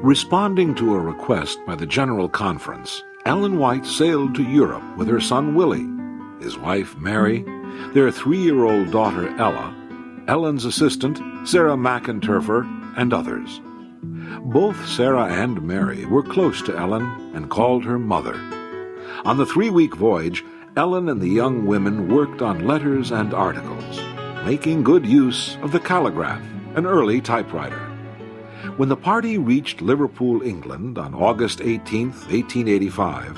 Responding to a request by the General Conference, Ellen White sailed to Europe with her son Willie, his wife Mary, their 3-year-old daughter Ella, Ellen's assistant Sarah McInturfer, and others. Both Sarah and Mary were close to Ellen and called her mother. On the 3-week voyage, Ellen and the young women worked on letters and articles, making good use of the calligraph, an early typewriter. When the party reached Liverpool, England, on August 18, 1885,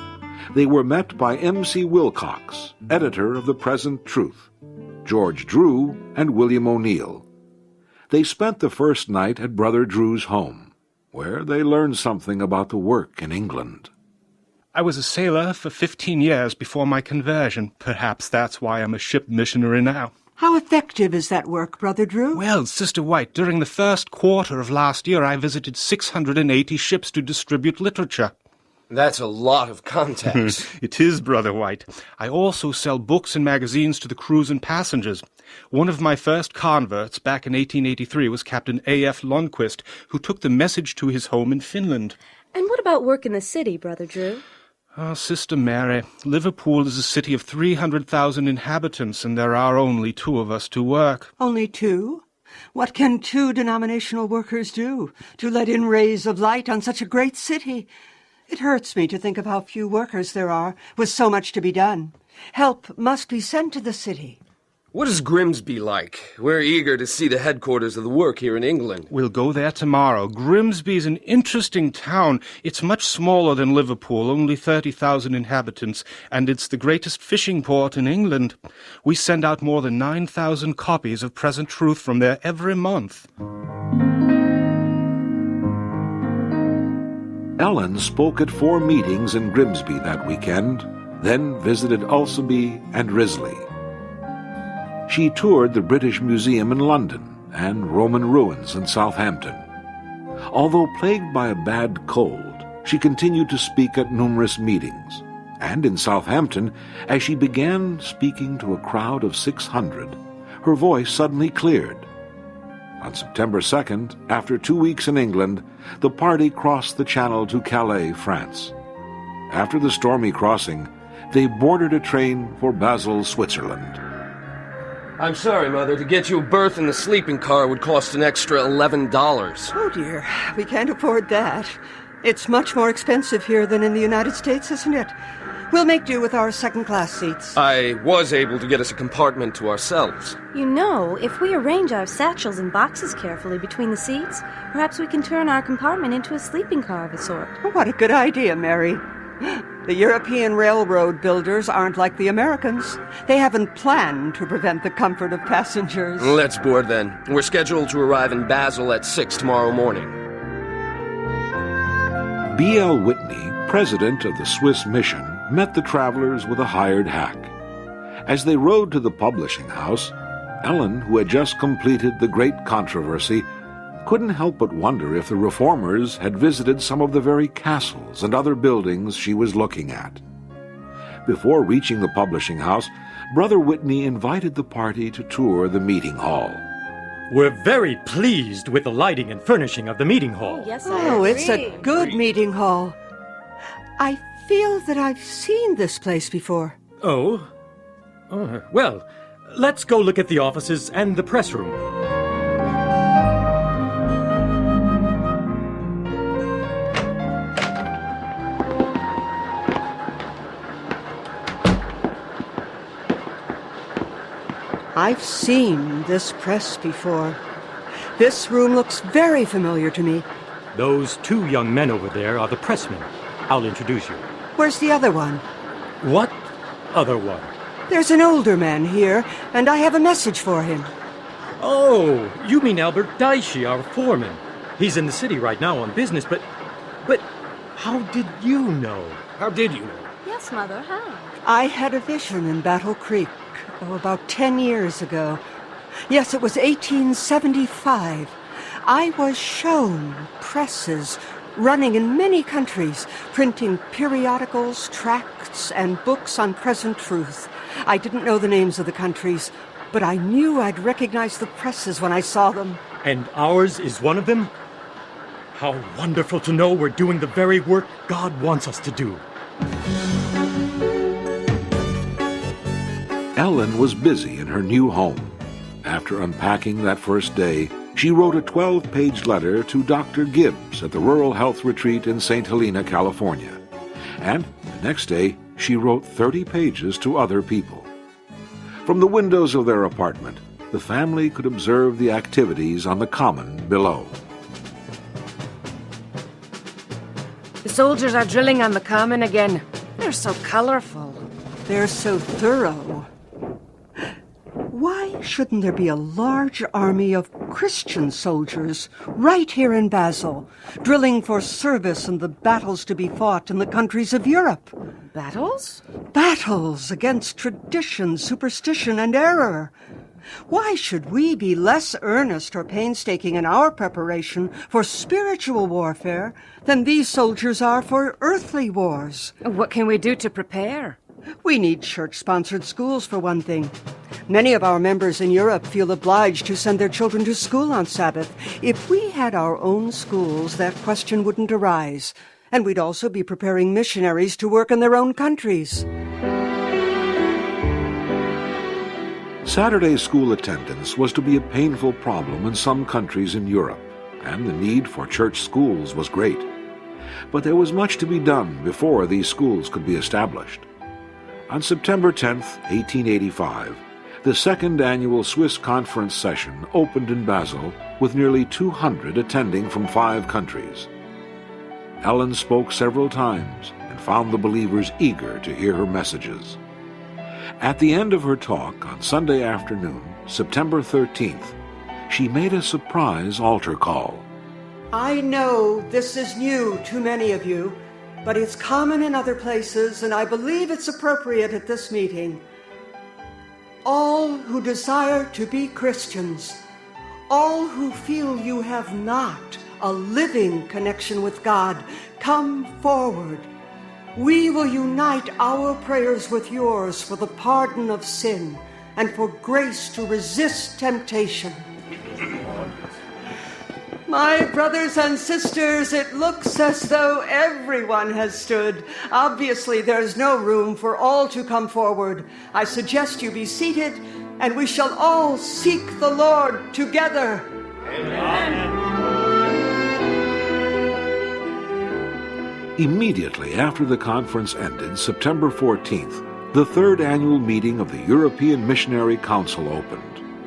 they were met by M.C. Wilcox, editor of the Present Truth, George Drew, and William O'Neill. They spent the first night at Brother Drew's home, where they learned something about the work in England. I was a sailor for 15 years before my conversion. Perhaps that's why I'm a ship missionary now. How effective is that work, Brother Drew? Well, Sister White, during the first quarter of last year, I visited 680 ships to distribute literature. That's a lot of contacts. It is, Brother White. I also sell books and magazines to the crews and passengers. One of my first converts back in 1883 was Captain A.F. Lundquist, who took the message to his home in Finland. And what about work in the city, Brother Drew? Oh, Sister Mary, Liverpool is a city of 300,000 inhabitants, and there are only 2 of us to work. Only 2? What can 2 denominational workers do to let in rays of light on such a great city? It hurts me to think of how few workers there are, with so much to be done. Help must be sent to the city. What is Grimsby like? We're eager to see the headquarters of the work here in England. We'll go there tomorrow. Grimsby's an interesting town. It's much smaller than Liverpool, only 30,000 inhabitants, and it's the greatest fishing port in England. We send out more than 9,000 copies of Present Truth from there every month. Ellen spoke at 4 meetings in Grimsby that weekend, then visited Ulceby and Risley. She toured the British Museum in London and Roman ruins in Southampton. Although plagued by a bad cold, she continued to speak at numerous meetings, and in Southampton, as she began speaking to a crowd of 600, her voice suddenly cleared. On September 2nd, after 2 weeks in England, the party crossed the Channel to Calais, France. After the stormy crossing, they boarded a train for Basel, Switzerland. I'm sorry, Mother. To get you a berth in the sleeping car would cost an extra $11. Oh, dear. We can't afford that. It's much more expensive here than in the United States, isn't it? We'll make do with our second-class seats. I was able to get us a compartment to ourselves. You know, if we arrange our satchels and boxes carefully between the seats, perhaps we can turn our compartment into a sleeping car of a sort. What a good idea, Mary. The European railroad builders aren't like the Americans. They haven't planned to prevent the comfort of passengers. Let's board then. We're scheduled to arrive in Basel at 6 tomorrow morning. B.L. Whitney, president of the Swiss mission, met the travelers with a hired hack. As they rode to the publishing house, Ellen, who had just completed the great controversy, couldn't help but wonder if the reformers had visited some of the very castles and other buildings she was looking at. Before reaching the publishing house, Brother Whitney invited the party to tour the meeting hall. We're very pleased with the lighting and furnishing of the meeting hall. Oh, yes, I agree. It's a good meeting hall. I feel that I've seen this place before. Oh? Well, let's go look at the offices and the press room. I've seen this press before. This room looks very familiar to me. Those 2 young men over there are the pressmen. I'll introduce you. Where's the other one? What other one? There's an older man here, and I have a message for him. Oh, you mean Albert Dicey, our foreman. He's in the city right now on business, but how did you know? How did you know? Yes, Mother, how? I had a vision in Battle Creek, about 10 years ago. Yes, it was 1875. I was shown presses running in many countries, printing periodicals, tracts, and books on present truth. I didn't know the names of the countries, but I knew I'd recognize the presses when I saw them. And ours is one of them? How wonderful to know we're doing the very work God wants us to do. Ellen was busy in her new home. After unpacking that first day, she wrote a 12-page letter to Dr. Gibbs at the Rural Health Retreat in St. Helena, California. And the next day, she wrote 30 pages to other people. From the windows of their apartment, the family could observe the activities on the common below. The soldiers are drilling on the common again. They're so colorful. They're so thorough. Why shouldn't there be a large army of Christian soldiers right here in Basel, drilling for service in the battles to be fought in the countries of Europe? Battles? Battles against tradition, superstition, and error. Why should we be less earnest or painstaking in our preparation for spiritual warfare than these soldiers are for earthly wars? What can we do to prepare? We need church-sponsored schools, for one thing. Many of our members in Europe feel obliged to send their children to school on Sabbath. If we had our own schools, that question wouldn't arise, and we'd also be preparing missionaries to work in their own countries. Saturday school attendance was to be a painful problem in some countries in Europe, and the need for church schools was great. But there was much to be done before these schools could be established. On September 10th, 1885, the second annual Swiss Conference session opened in Basel with nearly 200 attending from 5 countries. Ellen spoke several times and found the believers eager to hear her messages. At the end of her talk on Sunday afternoon, September 13th, she made a surprise altar call. I know this is new to many of you, but it's common in other places, and I believe it's appropriate at this meeting. All who desire to be Christians, all who feel you have not a living connection with God, come forward. We will unite our prayers with yours for the pardon of sin and for grace to resist temptation. My brothers and sisters, it looks as though everyone has stood. Obviously, there's no room for all to come forward. I suggest you be seated, and we shall all seek the Lord together. Amen. Immediately after the conference ended, September 14th, the third annual meeting of the European Missionary Council opened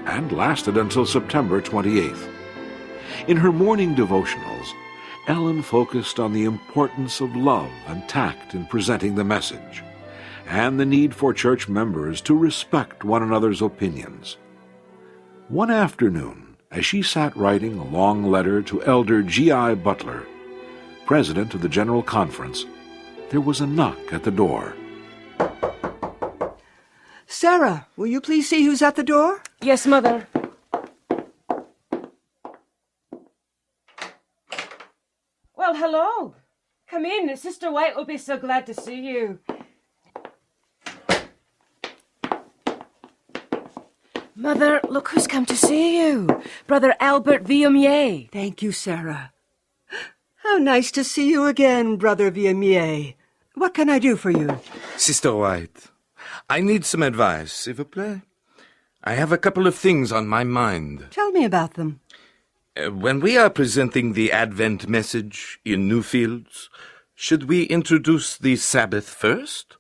and lasted until September 28th. In her morning devotionals, Ellen focused on the importance of love and tact in presenting the message, and the need for church members to respect one another's opinions. One afternoon, as she sat writing a long letter to Elder G.I. Butler, President of the General Conference, there was a knock at the door. Sarah, will you please see who's at the door? Yes, Mother. Well, hello. Come in. Sister White will be so glad to see you. Mother, look who's come to see you. Brother Albert Villemier. Thank you, Sarah. How nice to see you again, Brother Villemier. What can I do for you? Sister White, I need some advice, s'il vous plaît. I have a couple of things on my mind. Tell me about them. When we are presenting the Advent message in new fields, should we introduce the Sabbath first?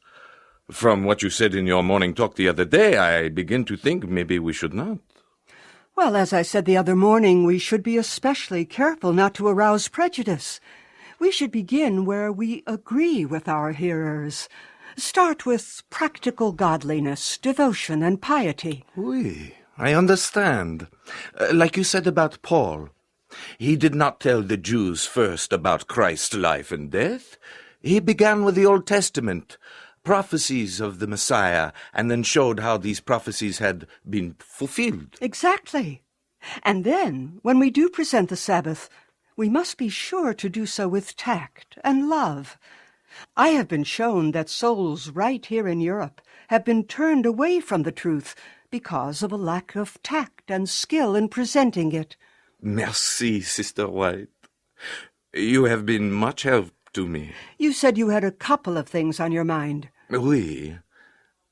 From what you said in your morning talk the other day, I begin to think maybe we should not. Well, as I said the other morning, we should be especially careful not to arouse prejudice. We should begin where we agree with our hearers. Start with practical godliness, devotion, and piety. Oui, I understand. Like you said about Paul. He did not tell the Jews first about Christ's life and death. He began with the Old Testament, prophecies of the Messiah, and then showed how these prophecies had been fulfilled. Exactly. And then, when we do present the Sabbath, we must be sure to do so with tact and love. I have been shown that souls right here in Europe have been turned away from the truth because of a lack of tact and skill in presenting it. Merci, Sister White. You have been much help to me. You said you had a couple of things on your mind. Oui.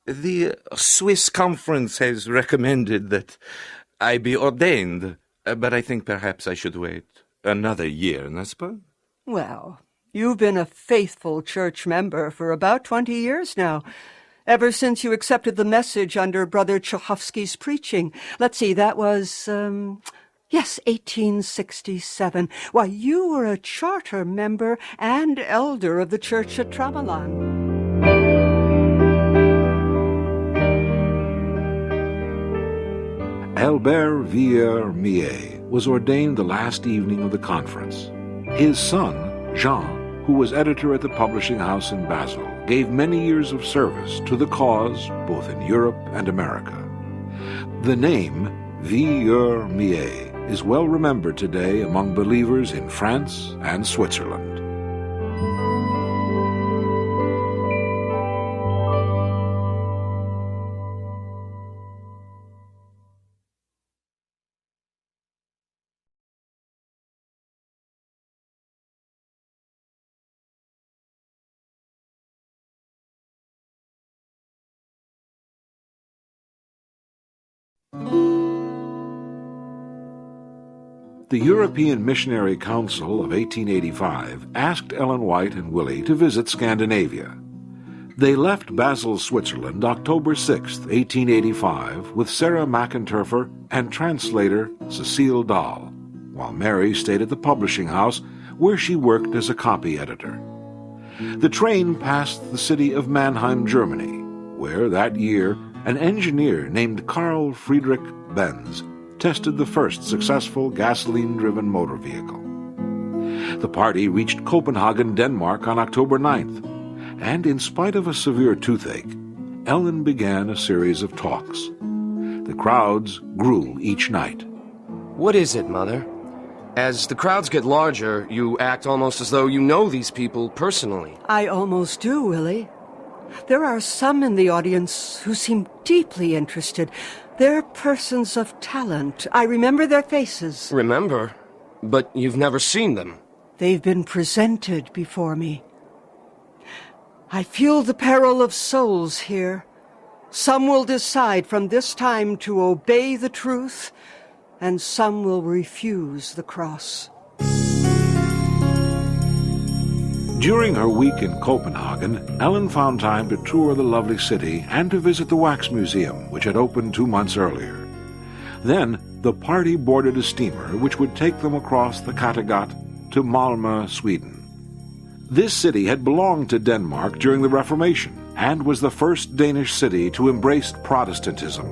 The Swiss conference has recommended that I be ordained, but I think perhaps I should wait another year, n'est-ce pas? Well, you've been a faithful church member for about 20 years now, ever since you accepted the message under Brother Tchaikovsky's preaching. Let's see, that was, 1867. Why, you were a charter member and elder of the church at Tramalan. Albert Villers-Millet was ordained the last evening of the conference. His son, Jean, who was editor at the publishing house in Basel, gave many years of service to the cause both in Europe and America. The name Villers-Millet is well remembered today among believers in France and Switzerland. The European Missionary Council of 1885 asked Ellen White and Willie to visit Scandinavia. They left Basel, Switzerland, October 6, 1885, with Sarah McInterfer and translator Cecile Dahl, while Mary stayed at the publishing house where she worked as a copy editor. The train passed the city of Mannheim, Germany, where that year an engineer named Carl Friedrich Benz tested the first successful gasoline-driven motor vehicle. The party reached Copenhagen, Denmark on October 9th, and in spite of a severe toothache, Ellen began a series of talks. The crowds grew each night. What is it, Mother? As the crowds get larger, you act almost as though you know these people personally. I almost do, Willie. There are some in the audience who seem deeply interested. They're persons of talent. I remember their faces. Remember? But you've never seen them. They've been presented before me. I feel the peril of souls here. Some will decide from this time to obey the truth, and some will refuse the cross. During her week in Copenhagen, Ellen found time to tour the lovely city and to visit the Wax Museum, which had opened 2 months earlier. Then, the party boarded a steamer which would take them across the Kattegat to Malmö, Sweden. This city had belonged to Denmark during the Reformation and was the first Danish city to embrace Protestantism.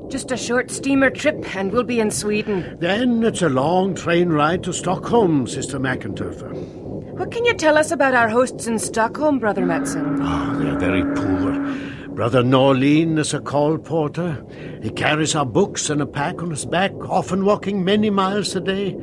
Just a short steamer trip and we'll be in Sweden. Then it's a long train ride to Stockholm, Sister McInterfer. What can you tell us about our hosts in Stockholm, Brother Matson? They're very poor. Brother Norlin is a call porter. He carries our books and a pack on his back, often walking many miles a day.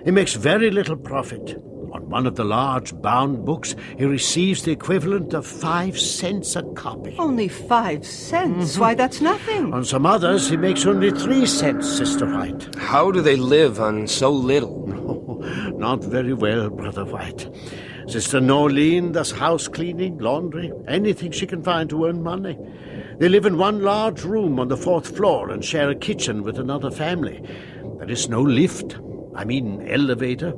He makes very little profit. On one of the large bound books, he receives the equivalent of 5 cents a copy. Only 5 cents? Why, that's nothing. On some others, he makes only 3 cents, Sister White. How do they live on so little? Not very well, Brother White. Sister Norlin does house cleaning, laundry, anything she can find to earn money. They live in one large room on the 4th floor and share a kitchen with another family. There is no lift, elevator,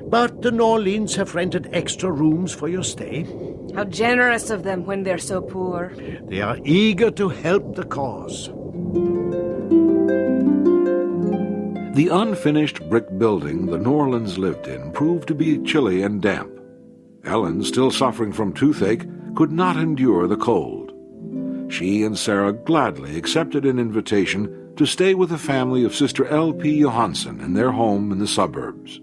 but the Norlins have rented extra rooms for your stay. How generous of them when they're so poor. They are eager to help the cause. The unfinished brick building the Norlins lived in proved to be chilly and damp. Ellen, still suffering from toothache, could not endure the cold. She and Sarah gladly accepted an invitation to stay with the family of Sister L.P. Johansen in their home in the suburbs.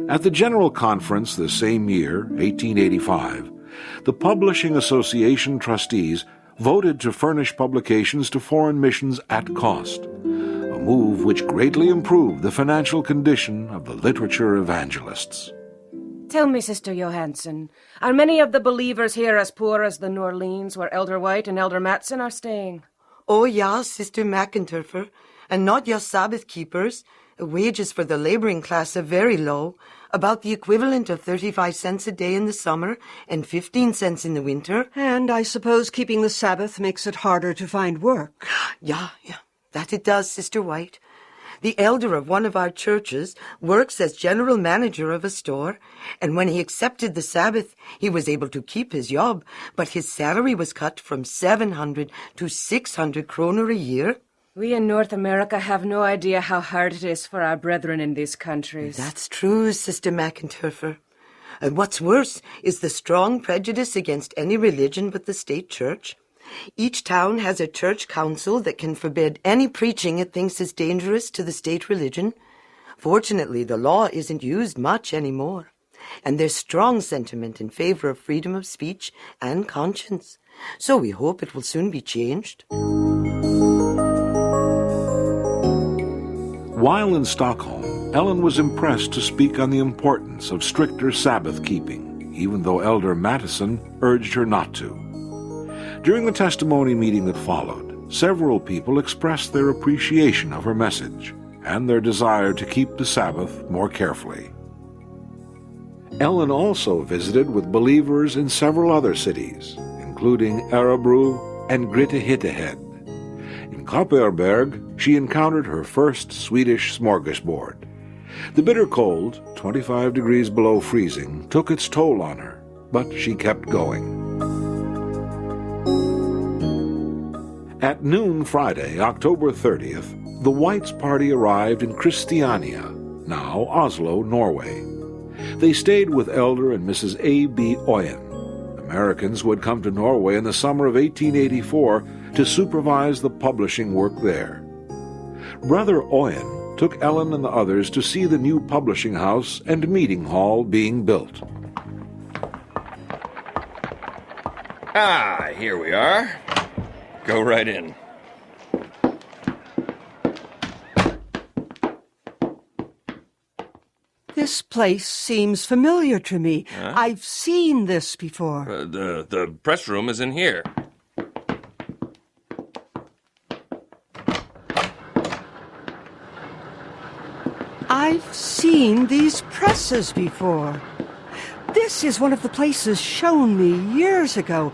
At the General Conference the same year, 1885, the Publishing Association trustees voted to furnish publications to foreign missions at cost, a move which greatly improved the financial condition of the literature evangelists. Tell me, Sister Johansen, are many of the believers here as poor as the Norlins, where Elder White and Elder Matson are staying? Oh, yeah, Sister McInterfer, and not just Sabbath keepers. Wages for the laboring class are very low, about the equivalent of 35 cents a day in the summer and 15 cents in the winter. And I suppose keeping the Sabbath makes it harder to find work. Yeah, that it does, Sister White. The elder of one of our churches works as general manager of a store, and when he accepted the Sabbath, he was able to keep his job, but his salary was cut from 700 to 600 kroner a year. We in North America have no idea how hard it is for our brethren in these countries. That's true, Sister McInturfer. And what's worse is the strong prejudice against any religion but the state church. Each town has a church council that can forbid any preaching it thinks is dangerous to the state religion. Fortunately, the law isn't used much anymore, and there's strong sentiment in favor of freedom of speech and conscience. So we hope it will soon be changed. While in Stockholm, Ellen was impressed to speak on the importance of stricter Sabbath keeping, even though Elder Mattison urged her not to. During the testimony meeting that followed, several people expressed their appreciation of her message and their desire to keep the Sabbath more carefully. Ellen also visited with believers in several other cities, including Örebro and Grythyttehed. In Kopparberg, she encountered her first Swedish smorgasbord. The bitter cold, 25 degrees below freezing, took its toll on her, but she kept going. At noon Friday, October 30th, the Whites party arrived in Christiania, now Oslo, Norway. They stayed with Elder and Mrs. A.B. Oyen, Americans who had come to Norway in the summer of 1884 to supervise the publishing work there. Brother Oyen took Ellen and the others to see the new publishing house and meeting hall being built. Ah, here we are. Go right in. This place seems familiar to me. Huh? I've seen this before. The press room is in here. I've seen these presses before. This is one of the places shown me years ago,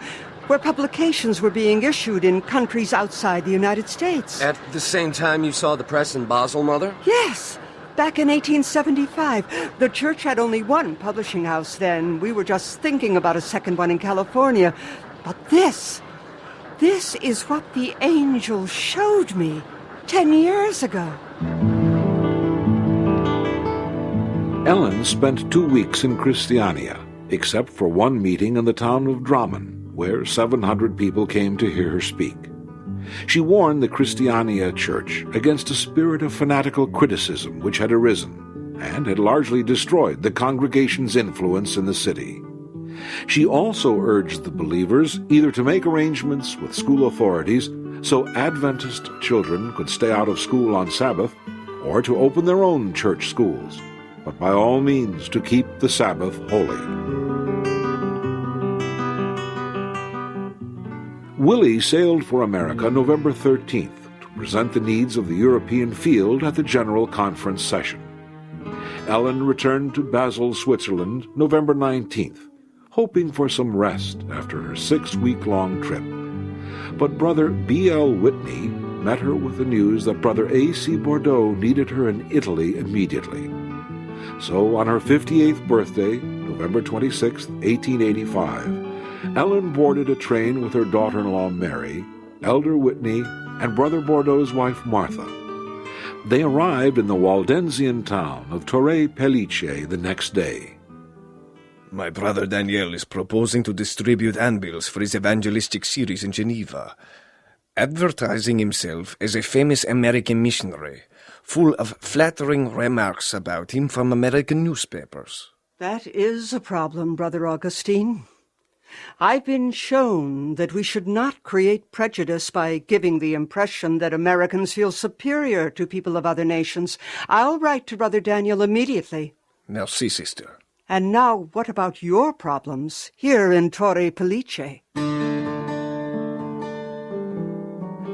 where publications were being issued in countries outside the United States. At the same time you saw the press in Basel, Mother? Yes, back in 1875. The church had only one publishing house then. We were just thinking about a second one in California. But this is what the angel showed me 10 years ago. Ellen spent 2 weeks in Christiania, except for one meeting in the town of Drammen, where 700 people came to hear her speak. She warned the Christiania church against a spirit of fanatical criticism which had arisen and had largely destroyed the congregation's influence in the city. She also urged the believers either to make arrangements with school authorities so Adventist children could stay out of school on Sabbath, or to open their own church schools, but by all means to keep the Sabbath holy. Willie sailed for America November 13th to present the needs of the European field at the General Conference session. Ellen returned to Basel, Switzerland, November 19th, hoping for some rest after her 6-week-long trip. But Brother B.L. Whitney met her with the news that Brother A.C. Bordeaux needed her in Italy immediately. So on her 58th birthday, November 26, 1885, Ellen boarded a train with her daughter-in-law Mary, Elder Whitney, and Brother Bordeaux's wife Martha. They arrived in the Waldensian town of Torre Pellice the next day. My brother Daniel is proposing to distribute handbills for his evangelistic series in Geneva, advertising himself as a famous American missionary, full of flattering remarks about him from American newspapers. That is a problem, Brother Augustine. I've been shown that we should not create prejudice by giving the impression that Americans feel superior to people of other nations. I'll write to Brother Daniel immediately. Merci, sister. And now, what about your problems here in Torre Pellice?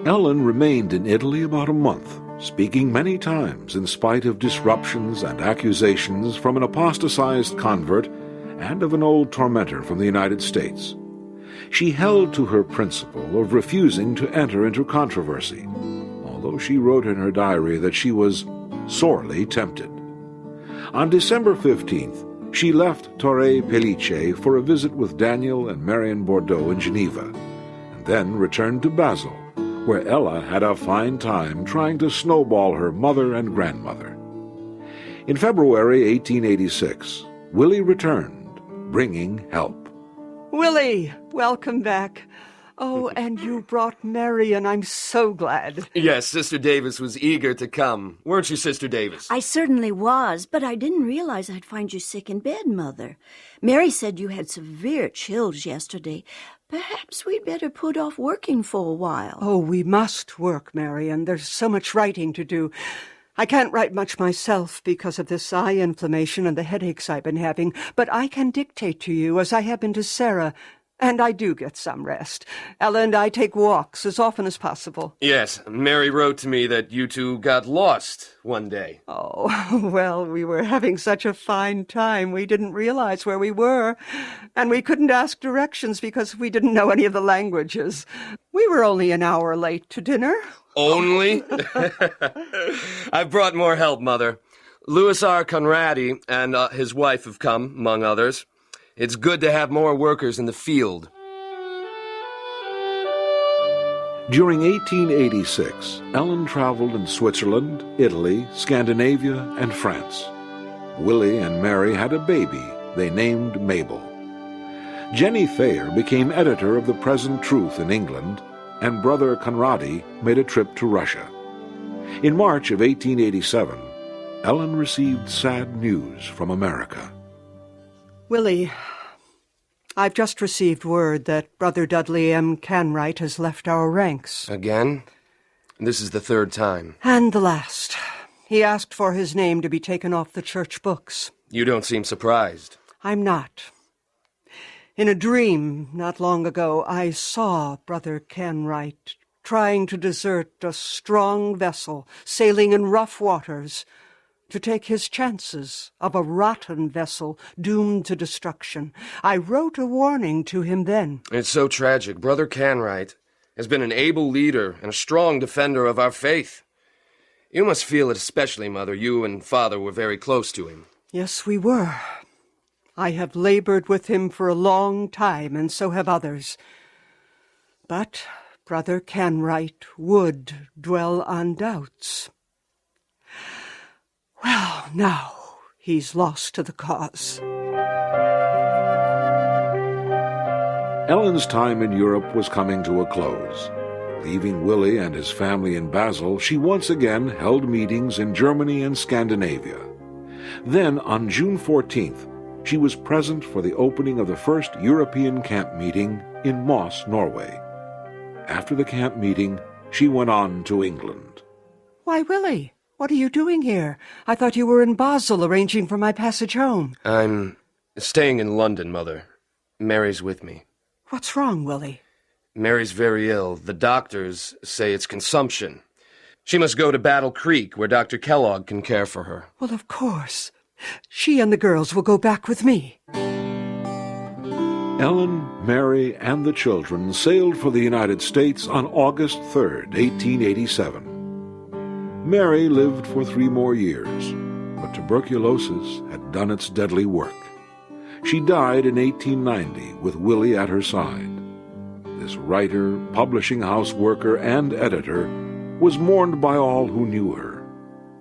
Ellen remained in Italy about a month, speaking many times in spite of disruptions and accusations from an apostatized convert and of an old tormentor from the United States. She held to her principle of refusing to enter into controversy, although she wrote in her diary that she was sorely tempted. On December 15th, she left Torre Pellice for a visit with Daniel and Marion Bordeaux in Geneva, and then returned to Basel, where Ella had a fine time trying to snowball her mother and grandmother. In February 1886, Willie returned, bringing help. Willie, welcome back. Oh, and you brought Marion. I'm so glad. Yes, Sister Davis was eager to come. Weren't you, Sister Davis? I certainly was, but I didn't realize I'd find you sick in bed, Mother. Mary said you had severe chills yesterday. Perhaps we'd better put off working for a while. Oh, we must work, Marion. There's so much writing to do. I can't write much myself because of this eye inflammation and the headaches I've been having, but I can dictate to you as I have been to Sarah. And I do get some rest. Ella and I take walks as often as possible. Yes, Mary wrote to me that you two got lost one day. Oh, well, we were having such a fine time we didn't realize where we were. And we couldn't ask directions because we didn't know any of the languages. We were only an hour late to dinner. Only? I've brought more help, Mother. Louis R. Conradi and his wife have come, among others. It's good to have more workers in the field. During 1886, Ellen traveled in Switzerland, Italy, Scandinavia, and France. Willie and Mary had a baby they named Mabel. Jenny Thayer became editor of the Present Truth in England, and Brother Conradi made a trip to Russia. In March of 1887, Ellen received sad news from America. Willie, I've just received word that Brother Dudley M. Canwright has left our ranks. Again? This is the third time. And the last. He asked for his name to be taken off the church books. You don't seem surprised. I'm not. In a dream not long ago, I saw Brother Canwright trying to desert a strong vessel sailing in rough waters, to take his chances of a rotten vessel doomed to destruction. I wrote a warning to him then. It's so tragic. Brother Canwright has been an able leader and a strong defender of our faith. You must feel it especially, Mother. You and Father were very close to him. Yes, we were. I have labored with him for a long time, and so have others. But Brother Canwright would dwell on doubts. Well, now he's lost to the cause. Ellen's time in Europe was coming to a close. Leaving Willie and his family in Basel, she once again held meetings in Germany and Scandinavia. Then, on June 14th, she was present for the opening of the first European camp meeting in Moss, Norway. After the camp meeting, she went on to England. Why, Willie, what are you doing here? I thought you were in Basel arranging for my passage home. I'm staying in London, Mother. Mary's with me. What's wrong, Willie? Mary's very ill. The doctors say it's consumption. She must go to Battle Creek, where Dr. Kellogg can care for her. Well, of course. She and the girls will go back with me. Ellen, Mary, and the children sailed for the United States on August 3rd, 1887. Mary lived for 3 more years, but tuberculosis had done its deadly work. She died in 1890 with Willie at her side. This writer, publishing house worker, and editor was mourned by all who knew her,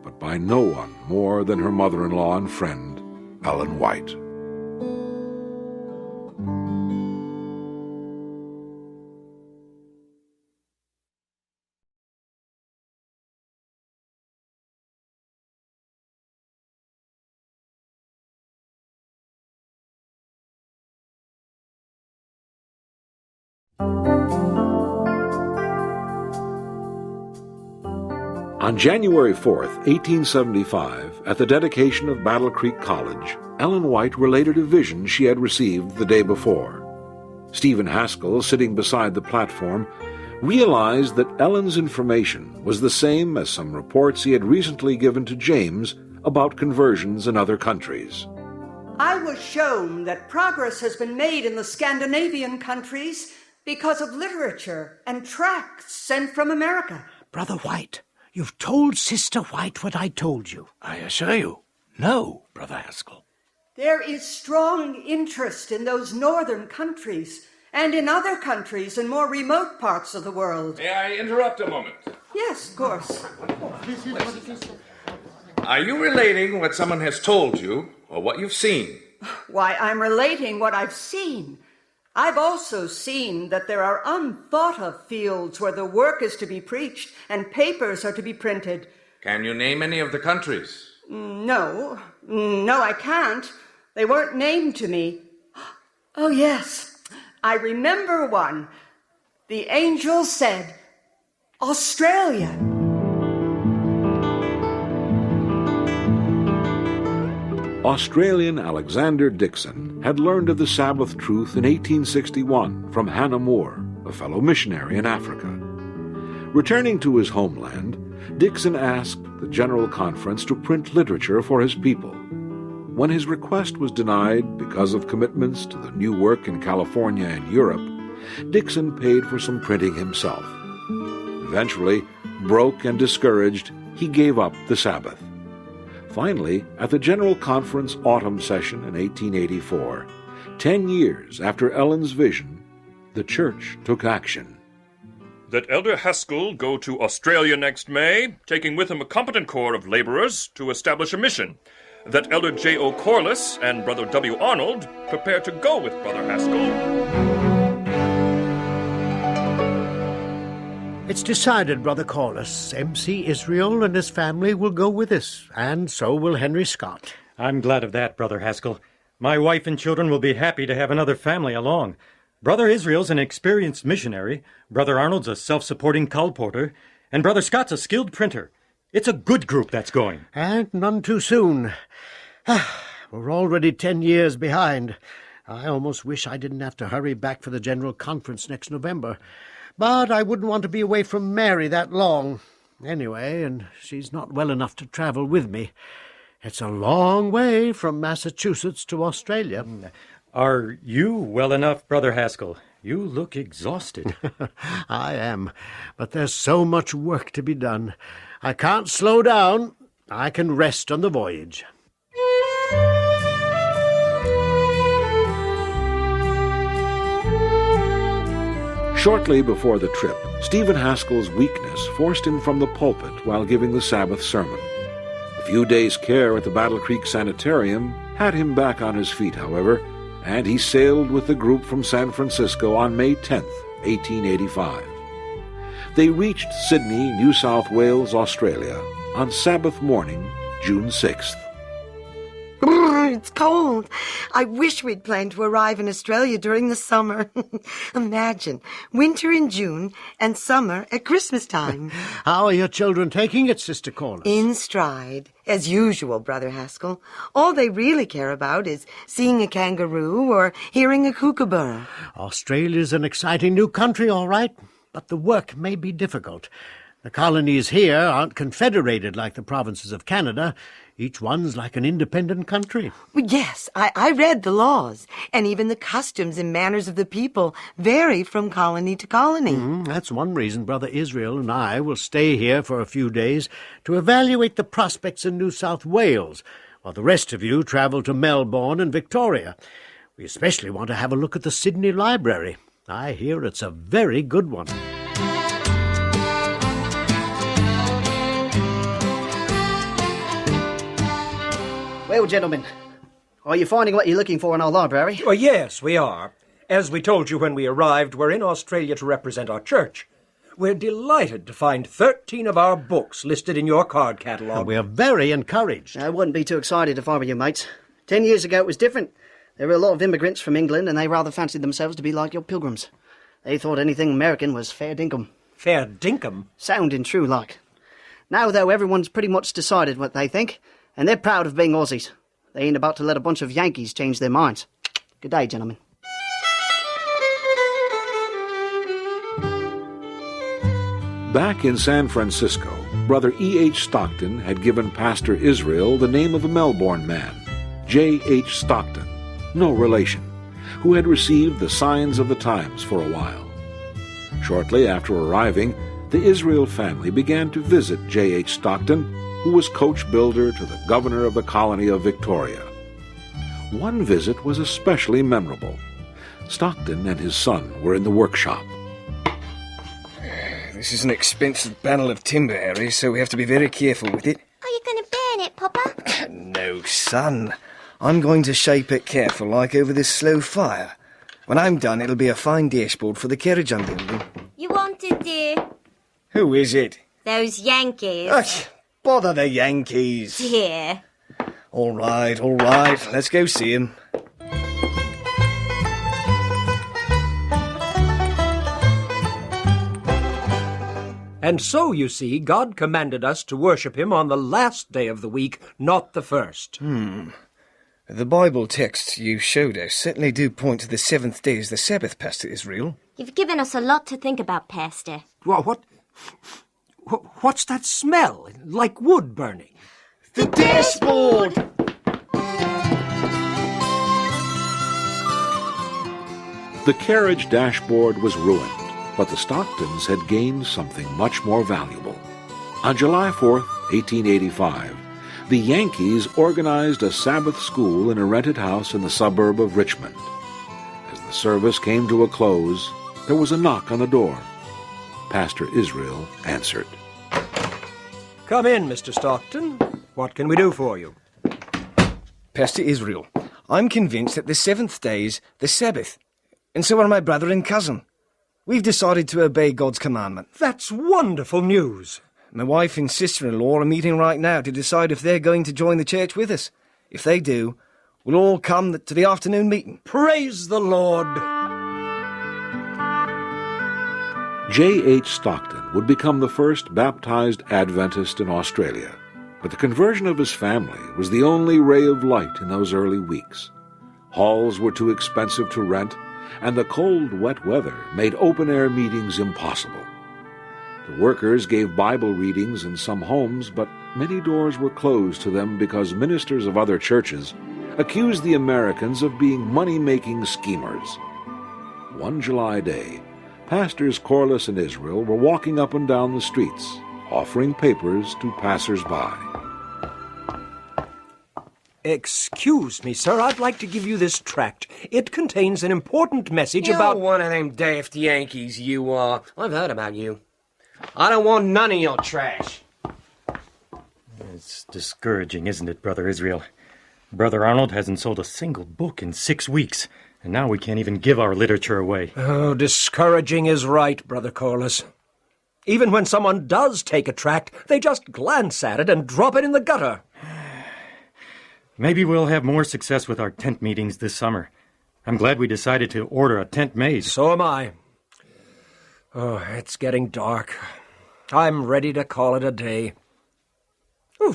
but by no one more than her mother-in-law and friend, Ellen White. On January 4th, 1875, at the dedication of Battle Creek College, Ellen White related a vision she had received the day before. Stephen Haskell, sitting beside the platform, realized that Ellen's information was the same as some reports he had recently given to James about conversions in other countries. I was shown that progress has been made in the Scandinavian countries because of literature and tracts sent from America. Brother White, you've told Sister White what I told you. I assure you, no, Brother Haskell. There is strong interest in those northern countries and in other countries in more remote parts of the world. May I interrupt a moment? Yes, of course. Are you relating what someone has told you or what you've seen? Why, I'm relating what I've seen. I've also seen that there are unthought-of fields where the work is to be preached and papers are to be printed. Can you name any of the countries? No, I can't. They weren't named to me. Oh, yes, I remember one. The angel said, Australia. Australian Alexander Dixon had learned of the Sabbath truth in 1861 from Hannah Moore, a fellow missionary in Africa. Returning to his homeland, Dixon asked the General Conference to print literature for his people. When his request was denied because of commitments to the new work in California and Europe, Dixon paid for some printing himself. Eventually, broke and discouraged, he gave up the Sabbath. Finally, at the General Conference autumn session in 1884, 10 years after Ellen's vision, the church took action. That Elder Haskell go to Australia next May, taking with him a competent corps of laborers to establish a mission. That Elder J.O. Corliss and Brother W. Arnold prepare to go with Brother Haskell. It's decided, Brother Corliss. M.C. Israel and his family will go with us, and so will Henry Scott. I'm glad of that, Brother Haskell. My wife and children will be happy to have another family along. Brother Israel's an experienced missionary, Brother Arnold's a self-supporting colporteur, and Brother Scott's a skilled printer. It's a good group that's going. And none too soon. We're already 10 years behind. I almost wish I didn't have to hurry back for the General Conference next November. But I wouldn't want to be away from Mary that long. Anyway, and she's not well enough to travel with me. It's a long way from Massachusetts to Australia. Are you well enough, Brother Haskell? You look exhausted. I am, but there's so much work to be done. I can't slow down. I can rest on the voyage. Shortly before the trip, Stephen Haskell's weakness forced him from the pulpit while giving the Sabbath sermon. A few days' care at the Battle Creek Sanitarium had him back on his feet, however, and he sailed with the group from San Francisco on May 10th, 1885. They reached Sydney, New South Wales, Australia, on Sabbath morning, June 6th. It's cold. I wish we'd planned to arrive in Australia during the summer. Imagine, winter in June and summer at Christmas time. How are your children taking it, Sister Corliss? In stride, as usual, Brother Haskell. All they really care about is seeing a kangaroo or hearing a kookaburra. Australia's an exciting new country, all right, but the work may be difficult. The colonies here aren't confederated like the provinces of Canada. Each one's like an independent country. Yes, I read the laws, and even the customs and manners of the people vary from colony to colony. That's one reason Brother Israel and I will stay here for a few days to evaluate the prospects in New South Wales, while the rest of you travel to Melbourne and Victoria. We especially want to have a look at the Sydney Library. I hear it's a very good one. Well, gentlemen, are you finding what you're looking for in our library? Well, yes, we are. As we told you when we arrived, we're in Australia to represent our church. We're delighted to find 13 of our books listed in your card catalogue. We are very encouraged. I wouldn't be too excited if I were you, mates. 10 years ago it was different. There were a lot of immigrants from England, and they rather fancied themselves to be like your pilgrims. They thought anything American was fair dinkum. Fair dinkum? Sounding true like. Now, though, everyone's pretty much decided what they think, and they're proud of being Aussies. They ain't about to let a bunch of Yankees change their minds. Good day, gentlemen. Back in San Francisco, Brother E.H. Stockton had given Pastor Israel the name of a Melbourne man, J.H. Stockton, no relation, who had received the signs of the times for a while. Shortly after arriving, the Israel family began to visit J.H. Stockton, who was coach builder to the governor of the colony of Victoria. One visit was especially memorable. Stockton and his son were in the workshop. This is an expensive panel of timber, Harry, so we have to be very careful with it. Are you going to burn it, Papa? No, son. I'm going to shape it careful, like over this slow fire. When I'm done, it'll be a fine dashboard for the carriage I'm building. You wanted, dear? Who is it? Those Yankees. Bother the Yankees. Dear. All right, let's go see him. And so, you see, God commanded us to worship him on the last day of the week, not the first. The Bible texts you showed us certainly do point to the seventh day as the Sabbath, Pastor Israel. You've given us a lot to think about, Pastor. What's that smell? Like wood burning. The dashboard! The carriage dashboard was ruined, but the Stocktons had gained something much more valuable. On July 4th, 1885, the Yankees organized a Sabbath school in a rented house in the suburb of Richmond. As the service came to a close, there was a knock on the door. Pastor Israel answered. Come in, Mr. Stockton. What can we do for you? Pastor Israel, I'm convinced that the seventh day is the Sabbath, and so are my brother and cousin. We've decided to obey God's commandment. That's wonderful news. My wife and sister-in-law are meeting right now to decide if they're going to join the church with us. If they do, we'll all come to the afternoon meeting. Praise the Lord. J.H. Stockton would become the first baptized Adventist in Australia, but the conversion of his family was the only ray of light in those early weeks. Halls were too expensive to rent, and the cold, wet weather made open-air meetings impossible. The workers gave Bible readings in some homes, but many doors were closed to them because ministers of other churches accused the Americans of being money-making schemers. One July day, Pastors Corliss and Israel were walking up and down the streets, offering papers to passers-by. Excuse me, sir, I'd like to give you this tract. It contains an important message about... You're one of them daft Yankees, you are. I've heard about you. I don't want none of your trash. It's discouraging, isn't it, Brother Israel? Brother Arnold hasn't sold a single book in 6 weeks, and now we can't even give our literature away. Oh, discouraging is right, Brother Corliss. Even when someone does take a tract, they just glance at it and drop it in the gutter. Maybe we'll have more success with our tent meetings this summer. I'm glad we decided to order a tent made. So am I. Oh, it's getting dark. I'm ready to call it a day. Oh,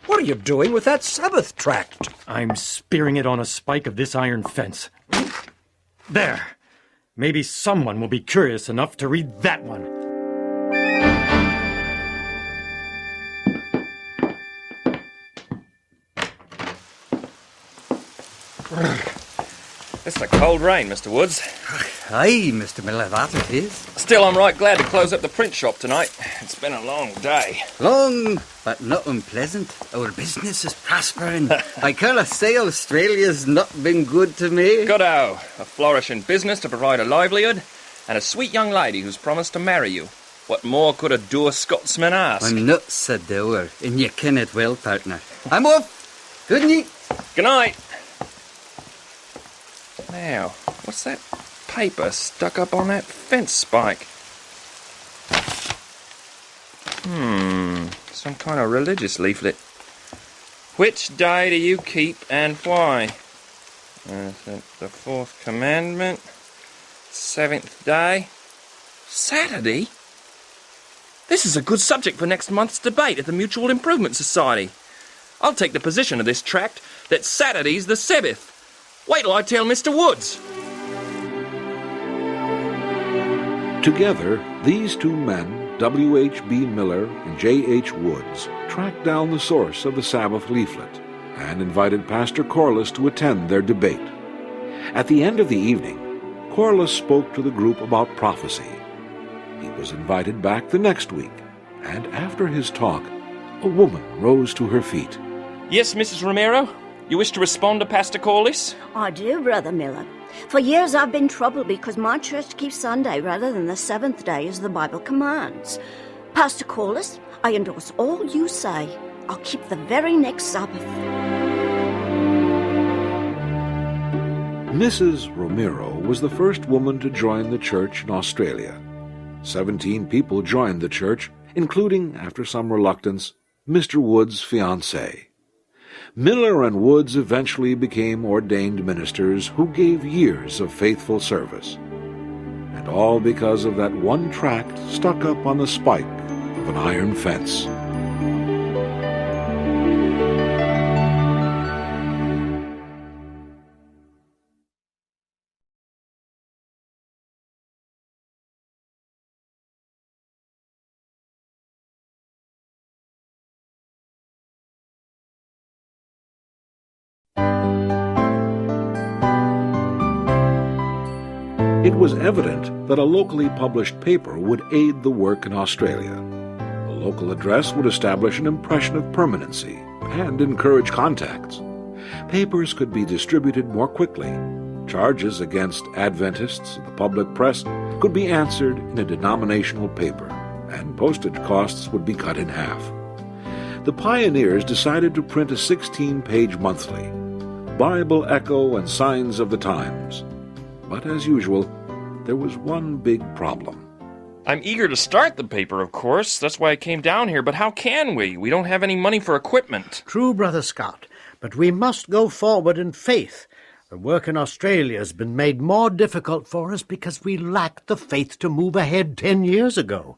what are you doing with that Sabbath tract? I'm spearing it on a spike of this iron fence. There. Maybe someone will be curious enough to read that one. It's a cold rain, Mr. Woods. Aye, Mr. Miller, that it is. Still, I'm right glad to close up the print shop tonight. It's been a long day. Long, but not unpleasant. Our business is prospering. I can't say Australia's not been good to me. Good-o. A flourishing business to provide a livelihood, and a sweet young lady who's promised to marry you. What more could a dour Scotsman ask? I'm not so dour, and you ken it well, partner. I'm off. Good night. Good night. Now, what's that paper stuck up on that fence spike? Some kind of religious leaflet. Which day do you keep and why? The fourth commandment. Seventh day. Saturday? This is a good subject for next month's debate at the Mutual Improvement Society. I'll take the position of this tract that Saturday's the Sabbath. Wait till I tell Mr. Woods. Together, these two men, W.H.B. Miller and J.H. Woods tracked down the source of the Sabbath leaflet and invited Pastor Corliss to attend their debate. At the end of the evening, Corliss spoke to the group about prophecy. He was invited back the next week, and after his talk, a woman rose to her feet. Yes, Mrs. Romero? You wish to respond to Pastor Corliss? I do, Brother Miller. For years I've been troubled because my church keeps Sunday rather than the seventh day as the Bible commands. Pastor Corliss, I endorse all you say. I'll keep the very next Sabbath. Mrs. Romero was the first woman to join the church in Australia. 17 people joined the church, including, after some reluctance, Mr. Woods' fiancée. Miller and Woods eventually became ordained ministers who gave years of faithful service. And all because of that one tract stuck up on the spike of an iron fence. It was evident that a locally published paper would aid the work in Australia. A local address would establish an impression of permanency and encourage contacts. Papers could be distributed more quickly. Charges against Adventists in the public press could be answered in a denominational paper, and postage costs would be cut in half. The pioneers decided to print a 16-page monthly, Bible Echo and Signs of the Times. But as usual, there was one big problem. I'm eager to start the paper, of course. That's why I came down here. But how can we? We don't have any money for equipment. True, Brother Scott, but we must go forward in faith. The work in Australia has been made more difficult for us because we lacked the faith to move ahead 10 years ago.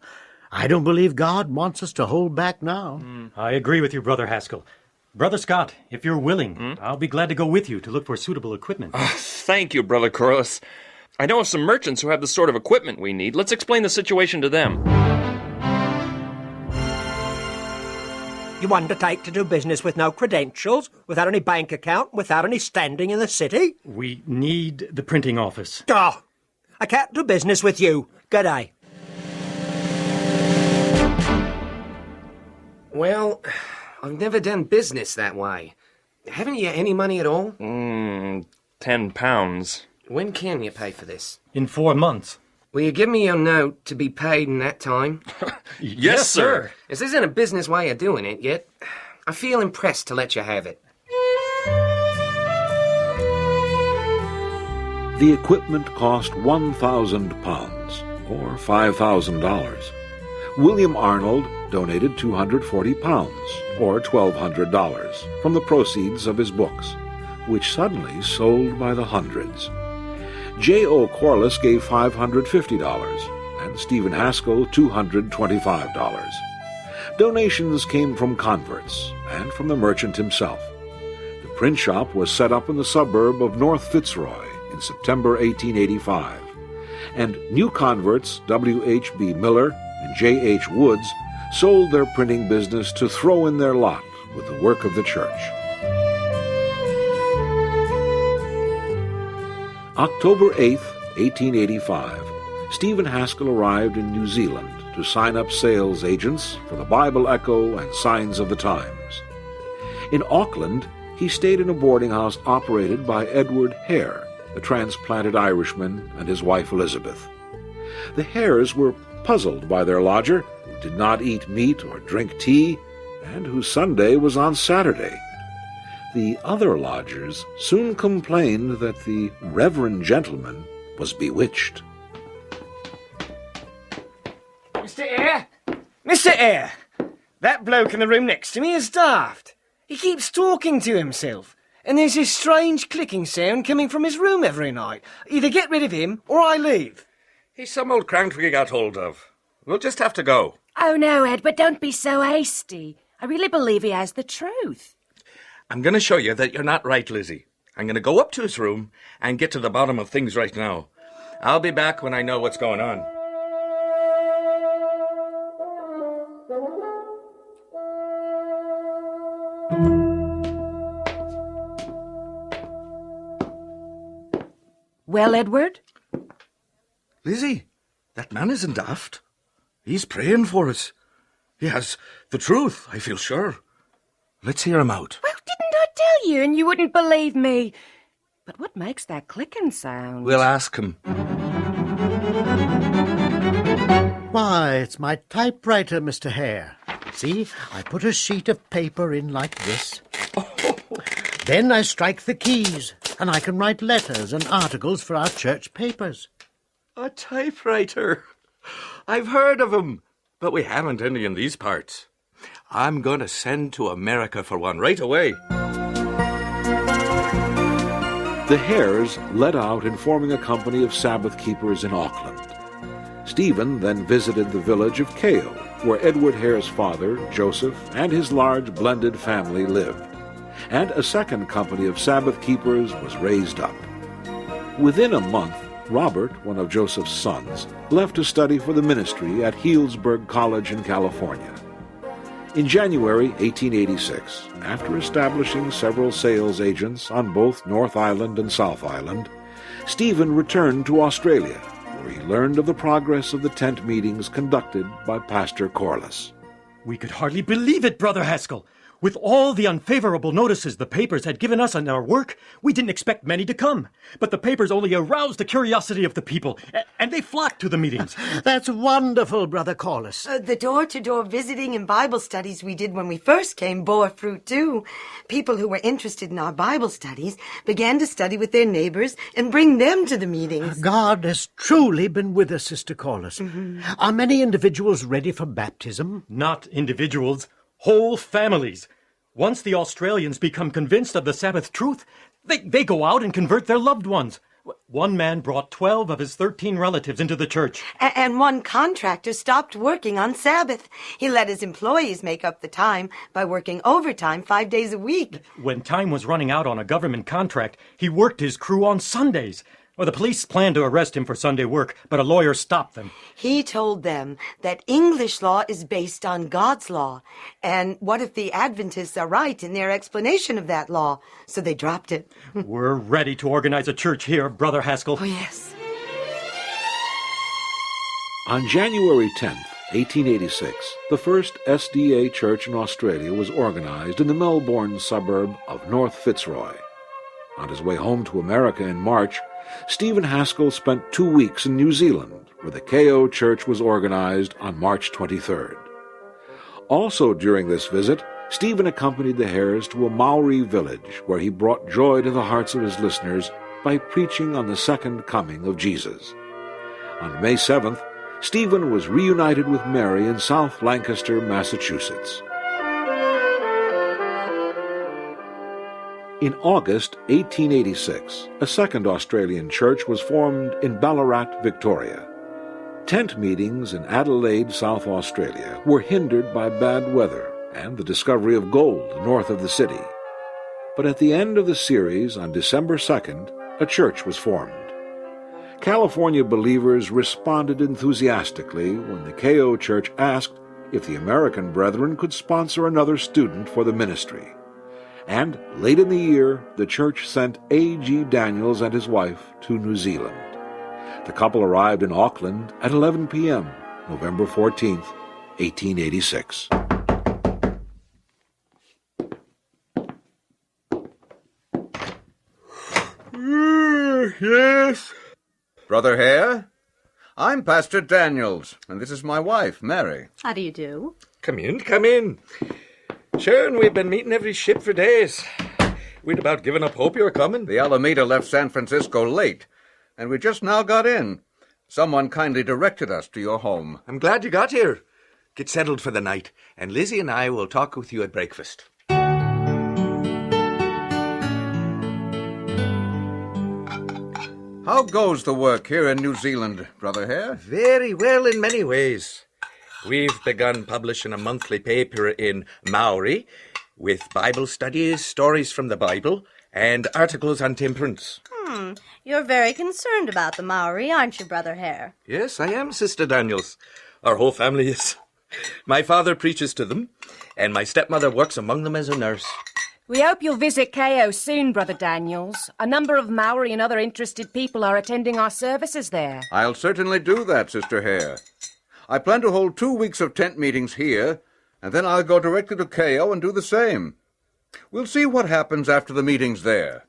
I don't believe God wants us to hold back now. I agree with you, Brother Haskell. Brother Scott, if you're willing, I'll be glad to go with you to look for suitable equipment. Thank you, Brother Corliss. I know of some merchants who have the sort of equipment we need. Let's explain the situation to them. You undertake to do business with no credentials, without any bank account, without any standing in the city? We need the printing office. Oh, I can't do business with you. Good day. Well, I've never done business that way. Haven't you any money at all? £10. When can you pay for this? In 4 months. Will you give me your note to be paid in that time? Yes, sir. This isn't a business way of doing it, yet I feel impressed to let you have it. The equipment cost £1,000, or $5,000. William Arnold donated £240, or $1,200, from the proceeds of his books, which suddenly sold by the hundreds. J.O. Corliss gave $550, and Stephen Haskell $225. Donations came from converts and from the merchant himself. The print shop was set up in the suburb of North Fitzroy in September 1885, and new converts W.H.B. Miller and J.H. Woods sold their printing business to throw in their lot with the work of the church. October 8, 1885, Stephen Haskell arrived in New Zealand to sign up sales agents for the Bible Echo and Signs of the Times. In Auckland, he stayed in a boarding house operated by Edward Hare, a transplanted Irishman, and his wife Elizabeth. The Hares were puzzled by their lodger, who did not eat meat or drink tea, and whose Sunday was on Saturday. The other lodgers soon complained that the reverend gentleman was bewitched. Mr. Eyre! Mr. Eyre! That bloke in the room next to me is daft. He keeps talking to himself, and there's this strange clicking sound coming from his room every night. Either get rid of him, or I leave. He's some old crank we got hold of. We'll just have to go. Oh, no, Ed, but don't be so hasty. I really believe he has the truth. I'm going to show you that you're not right, Lizzie. I'm going to go up to his room and get to the bottom of things right now. I'll be back when I know what's going on. Well, Edward? Lizzie, that man isn't daft. He's praying for us. He has the truth, I feel sure. Let's hear him out. Well, didn't I tell you and you wouldn't believe me? But what makes that clicking sound? We'll ask him. Why, it's my typewriter, Mr. Hare. See, I put a sheet of paper in like this. Then I strike the keys, and I can write letters and articles for our church papers. A typewriter. I've heard of 'em, but we haven't any in these parts. I'm going to send to America for one right away. The Hares led out in forming a company of Sabbath keepers in Auckland. Stephen then visited the village of Kao, where Edward Hare's father, Joseph, and his large blended family lived. And a second company of Sabbath keepers was raised up. Within a month, Robert, one of Joseph's sons, left to study for the ministry at Healdsburg College in California. In January 1886, after establishing several sales agents on both North Island and South Island, Stephen returned to Australia, where he learned of the progress of the tent meetings conducted by Pastor Corliss. We could hardly believe it, Brother Haskell. With all the unfavorable notices the papers had given us on our work, we didn't expect many to come. But the papers only aroused the curiosity of the people, and they flocked to the meetings. That's wonderful, Brother Corliss. The door-to-door visiting and Bible studies we did when we first came bore fruit, too. People who were interested in our Bible studies began to study with their neighbors and bring them to the meetings. God has truly been with us, Sister Corliss. Are many individuals ready for baptism? Not individuals. Whole families. Once the Australians become convinced of the Sabbath truth, they go out and convert their loved ones. One man brought 12 of his 13 relatives into the church. And one contractor stopped working on Sabbath. He let his employees make up the time by working overtime 5 days a week. When time was running out on a government contract, he worked his crew on Sundays. Well, the police planned to arrest him for Sunday work, but a lawyer stopped them. He told them that English law is based on God's law. And what if the Adventists are right in their explanation of that law? So they dropped it. We're ready to organize a church here, Brother Haskell. Oh, yes. On January 10th, 1886, the first SDA church in Australia was organized in the Melbourne suburb of North Fitzroy. On his way home to America in March, Stephen Haskell spent 2 weeks in New Zealand, where the Kao Church was organized on March 23rd. Also during this visit, Stephen accompanied the Hares to a Maori village, where he brought joy to the hearts of his listeners by preaching on the second coming of Jesus. On May 7th, Stephen was reunited with Mary in South Lancaster, Massachusetts. In August 1886, a second Australian church was formed in Ballarat, Victoria. Tent meetings in Adelaide, South Australia, were hindered by bad weather and the discovery of gold north of the city. But at the end of the series, on December 2nd, a church was formed. California believers responded enthusiastically when the Kao Church asked if the American brethren could sponsor another student for the ministry. And late in the year, the church sent A.G. Daniels and his wife to New Zealand. The couple arrived in Auckland at 11 p.m., November 14th, 1886. Yes. Brother Hare, I'm Pastor Daniels, and this is my wife, Mary. How do you do? Come in. Sure, and we've been meeting every ship for days. We'd about given up hope you were coming. The Alameda left San Francisco late, and we just now got in. Someone kindly directed us to your home. I'm glad you got here. Get settled for the night, and Lizzie and I will talk with you at breakfast. How goes the work here in New Zealand, Brother Hare? Very well in many ways. We've begun publishing a monthly paper in Maori with Bible studies, stories from the Bible, and articles on temperance. You're very concerned about the Maori, aren't you, Brother Hare? Yes, I am, Sister Daniels. Our whole family is. My father preaches to them, and my stepmother works among them as a nurse. We hope you'll visit KO soon, Brother Daniels. A number of Maori and other interested people are attending our services there. I'll certainly do that, Sister Hare. I plan to hold 2 weeks of tent meetings here, and then I'll go directly to KO and do the same. We'll see what happens after the meetings there.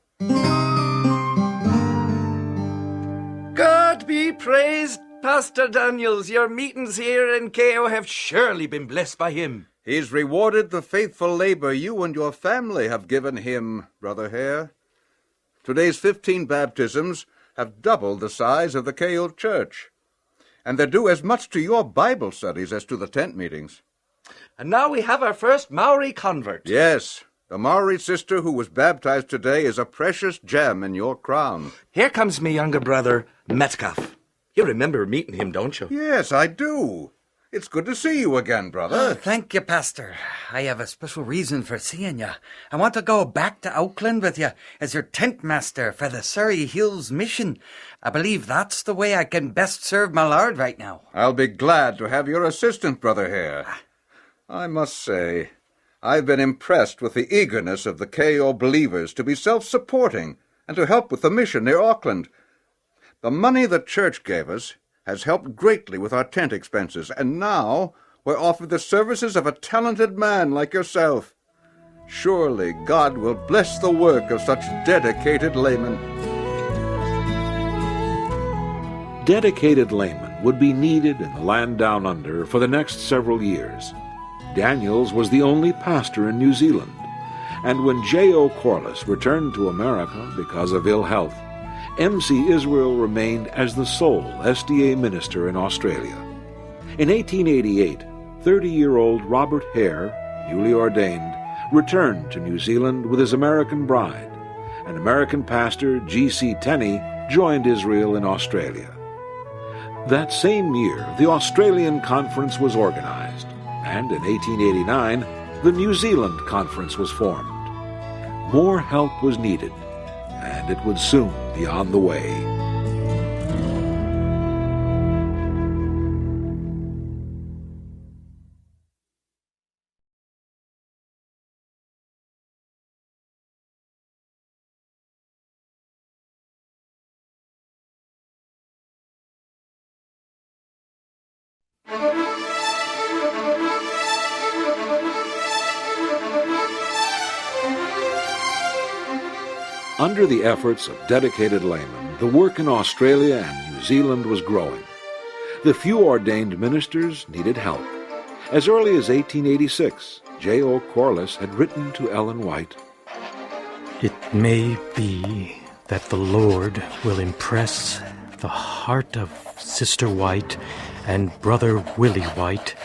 God be praised, Pastor Daniels. Your meetings here in KO have surely been blessed by him. He's rewarded the faithful labor you and your family have given him, Brother Hare. Today's 15 baptisms have doubled the size of the KO church, and they're due as much to your Bible studies as to the tent meetings. And now we have our first Maori convert. Yes, the Maori sister who was baptized today is a precious gem in your crown. Here comes my younger brother, Metcalf. You remember meeting him, don't you? Yes, I do. It's good to see you again, brother. Thank you, Pastor. I have a special reason for seeing you. I want to go back to Auckland with you as your tent master for the Surrey Hills mission. I believe that's the way I can best serve my Lord right now. I'll be glad to have your assistant, Brother Hare. I must say, I've been impressed with the eagerness of the KO believers to be self-supporting and to help with the mission near Auckland. The money the church gave us has helped greatly with our tent expenses, and now we're offered the services of a talented man like yourself. Surely God will bless the work of such dedicated laymen. Dedicated laymen would be needed in the land down under for the next several years. Daniels was the only pastor in New Zealand, and when J.O. Corliss returned to America because of ill health, M.C. Israel remained as the sole SDA minister in Australia. In 1888, 30-year-old Robert Hare, newly ordained, returned to New Zealand with his American bride, and American pastor G.C. Tenney joined Israel in Australia. That same year, the Australian Conference was organized, and in 1889, the New Zealand Conference was formed. More help was needed, and it would soon be on the way. Under the efforts of dedicated laymen, the work in Australia and New Zealand was growing. The few ordained ministers needed help. As early as 1886, J.O. Corliss had written to Ellen White, "It may be that the Lord will impress the heart of Sister White and Brother Willie White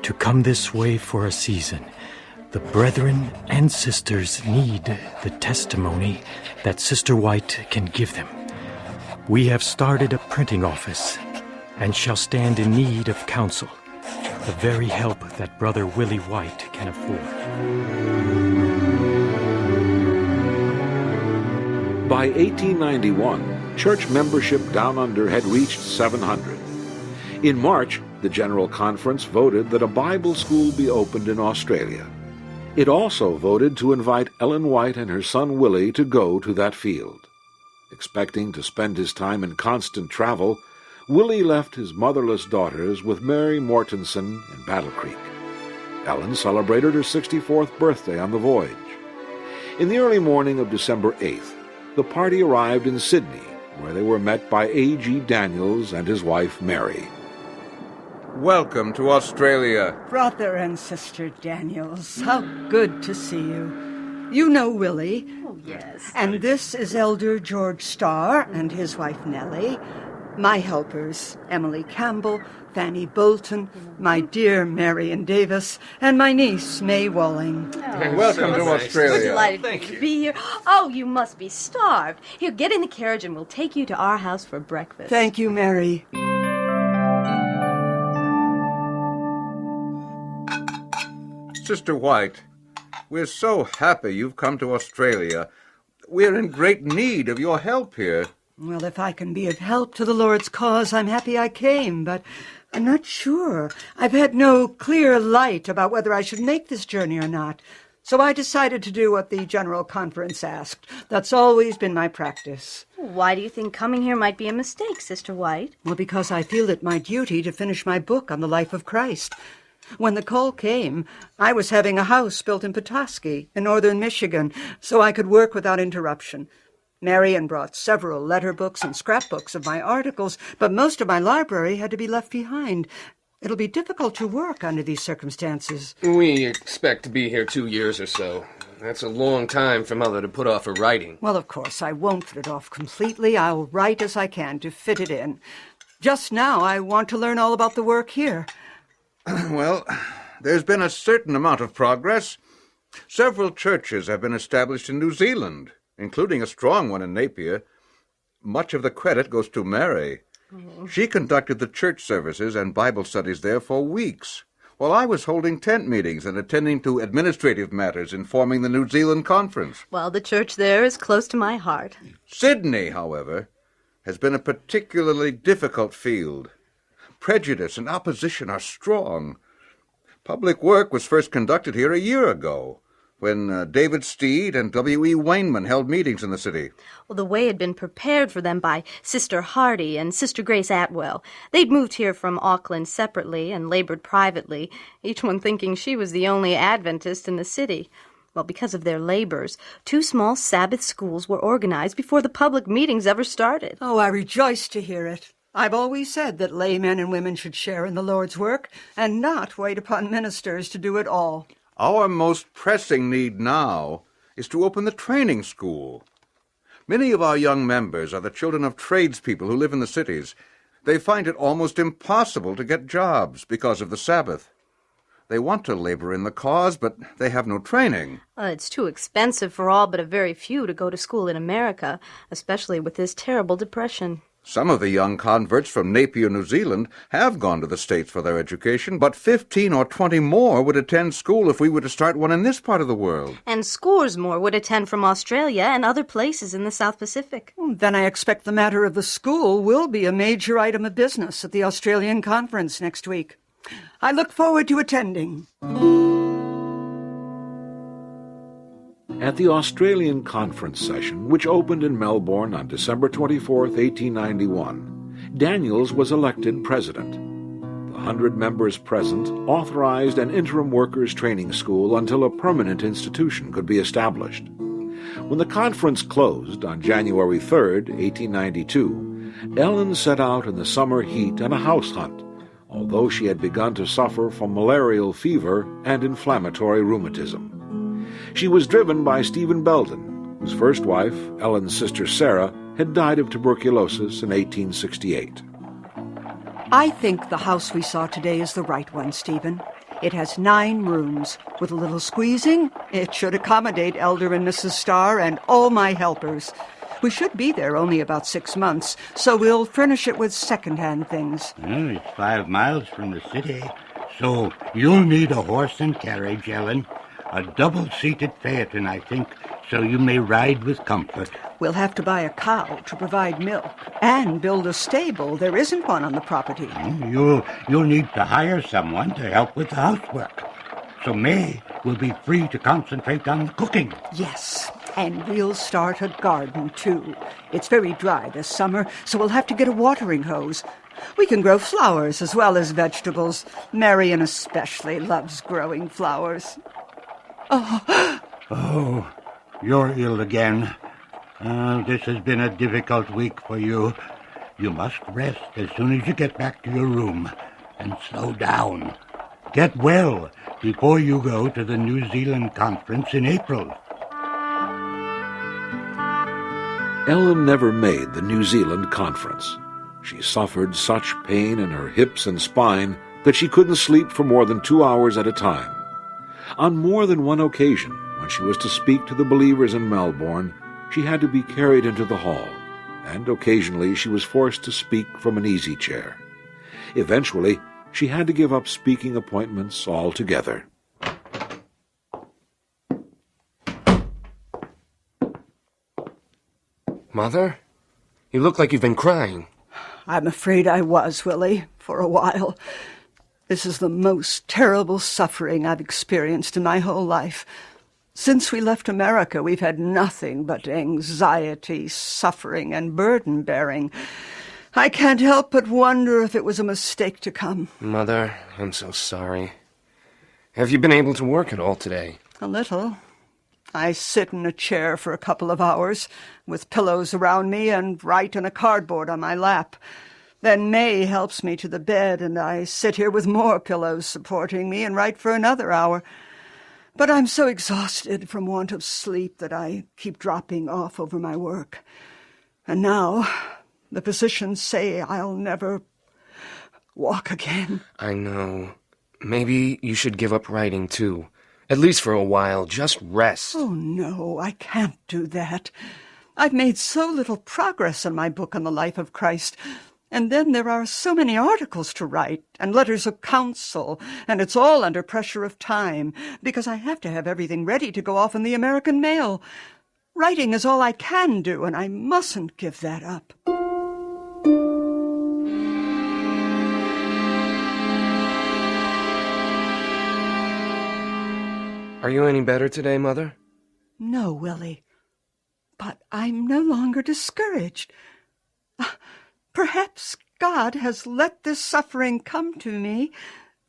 to come this way for a season. The brethren and sisters need the testimony that Sister White can give them. We have started a printing office and shall stand in need of counsel, the very help that Brother Willie White can afford." By 1891, church membership down under had reached 700. In March, the General Conference voted that a Bible school be opened in Australia. It also voted to invite Ellen White and her son Willie to go to that field. Expecting to spend his time in constant travel, Willie left his motherless daughters with Mary Mortensen in Battle Creek. Ellen celebrated her 64th birthday on the voyage. In the early morning of December 8th, the party arrived in Sydney, where they were met by A.G. Daniels and his wife Mary. Welcome to Australia. Brother and Sister Daniels, how good to see you. You know Willie. Oh, yes. And this is Elder George Starr and his wife Nellie. My helpers, Emily Campbell, Fanny Bolton, my dear Marion Davis, and my niece, May Walling. Welcome to Australia. We're delighted to be here. Oh, you must be starved. Here, get in the carriage and we'll take you to our house for breakfast. Thank you, Mary. Sister White, we're so happy you've come to Australia. We're in great need of your help here. Well, if I can be of help to the Lord's cause, I'm happy I came, but I'm not sure. I've had no clear light about whether I should make this journey or not. So I decided to do what the General Conference asked. That's always been my practice. Why do you think coming here might be a mistake, Sister White? Well, because I feel it my duty to finish my book on the life of Christ. When the call came, I was having a house built in Petoskey, in northern Michigan, so I could work without interruption. Marion brought several letter books and scrapbooks of my articles, but most of my library had to be left behind. It'll be difficult to work under these circumstances. We expect to be here 2 years or so. That's a long time for Mother to put off her writing. Well, of course, I won't put it off completely. I'll write as I can to fit it in. Just now, I want to learn all about the work here. Well, there's been a certain amount of progress. Several churches have been established in New Zealand, including a strong one in Napier. Much of the credit goes to Mary. She conducted the church services and Bible studies there for weeks, while I was holding tent meetings and attending to administrative matters in forming the New Zealand Conference. Well, the church there is close to my heart. Sydney, however, has been a particularly difficult field. Prejudice and opposition are strong. Public work was first conducted here a year ago, when David Steed and W.E. Wayneman held meetings in the city. Well, the way had been prepared for them by Sister Hardy and Sister Grace Atwell. They'd moved here from Auckland separately and labored privately, each one thinking she was the only Adventist in the city. Well, because of their labors, 2 small Sabbath schools were organized before the public meetings ever started. Oh, I rejoice to hear it. I've always said that laymen and women should share in the Lord's work and not wait upon ministers to do it all. Our most pressing need now is to open the training school. Many of our young members are the children of tradespeople who live in the cities. They find it almost impossible to get jobs because of the Sabbath. They want to labor in the cause, but they have no training. It's too expensive for all but a very few to go to school in America, especially with this terrible depression. Some of the young converts from Napier, New Zealand, have gone to the States for their education, but 15 or 20 more would attend school if we were to start one in this part of the world. And scores more would attend from Australia and other places in the South Pacific. Then I expect the matter of the school will be a major item of business at the Australian Conference next week. I look forward to attending. At the Australian Conference session, which opened in Melbourne on December 24, 1891, Daniels was elected president. The 100 members present authorized an interim workers' training school until a permanent institution could be established. When the conference closed on January 3, 1892, Ellen set out in the summer heat on a house hunt, although she had begun to suffer from malarial fever and inflammatory rheumatism. She was driven by Stephen Belden, whose first wife, Ellen's sister Sarah, had died of tuberculosis in 1868. I think the house we saw today is the right one, Stephen. It has 9 rooms. With a little squeezing, it should accommodate Elder and Mrs. Starr and all my helpers. We should be there only about 6 months, so we'll furnish it with second-hand things. Well, it's 5 miles from the city, so you'll need a horse and carriage, Ellen. A double-seated phaeton, I think, so you may ride with comfort. We'll have to buy a cow to provide milk and build a stable. There isn't one on the property. You'll need to hire someone to help with the housework. So May will be free to concentrate on the cooking. Yes, and we'll start a garden, too. It's very dry this summer, so we'll have to get a watering hose. We can grow flowers as well as vegetables. Marion especially loves growing flowers. Oh, you're ill again. This has been a difficult week for you. You must rest as soon as you get back to your room and slow down. Get well before you go to the New Zealand Conference in April. Ellen never made the New Zealand Conference. She suffered such pain in her hips and spine that she couldn't sleep for more than 2 hours at a time. On more than one occasion, when she was to speak to the believers in Melbourne, she had to be carried into the hall, and occasionally she was forced to speak from an easy chair. Eventually, she had to give up speaking appointments altogether. Mother? You look like you've been crying. I'm afraid I was, Willie, for a while. This is the most terrible suffering I've experienced in my whole life. Since we left America, we've had nothing but anxiety, suffering, and burden-bearing. I can't help but wonder if it was a mistake to come. Mother, I'm so sorry. Have you been able to work at all today? A little. I sit in a chair for a couple of hours, with pillows around me, and write on a cardboard on my lap. Then May helps me to the bed, and I sit here with more pillows supporting me and write for another hour. But I'm so exhausted from want of sleep that I keep dropping off over my work. And now the physicians say I'll never walk again. I know. Maybe you should give up writing, too. At least for a while. Just rest. Oh, no, I can't do that. I've made so little progress in my book on the life of Christ. And then there are so many articles to write, and letters of counsel, and it's all under pressure of time, because I have to have everything ready to go off in the American mail. Writing is all I can do, and I mustn't give that up. Are you any better today, Mother? No, Willie. But I'm no longer discouraged. Perhaps God has let this suffering come to me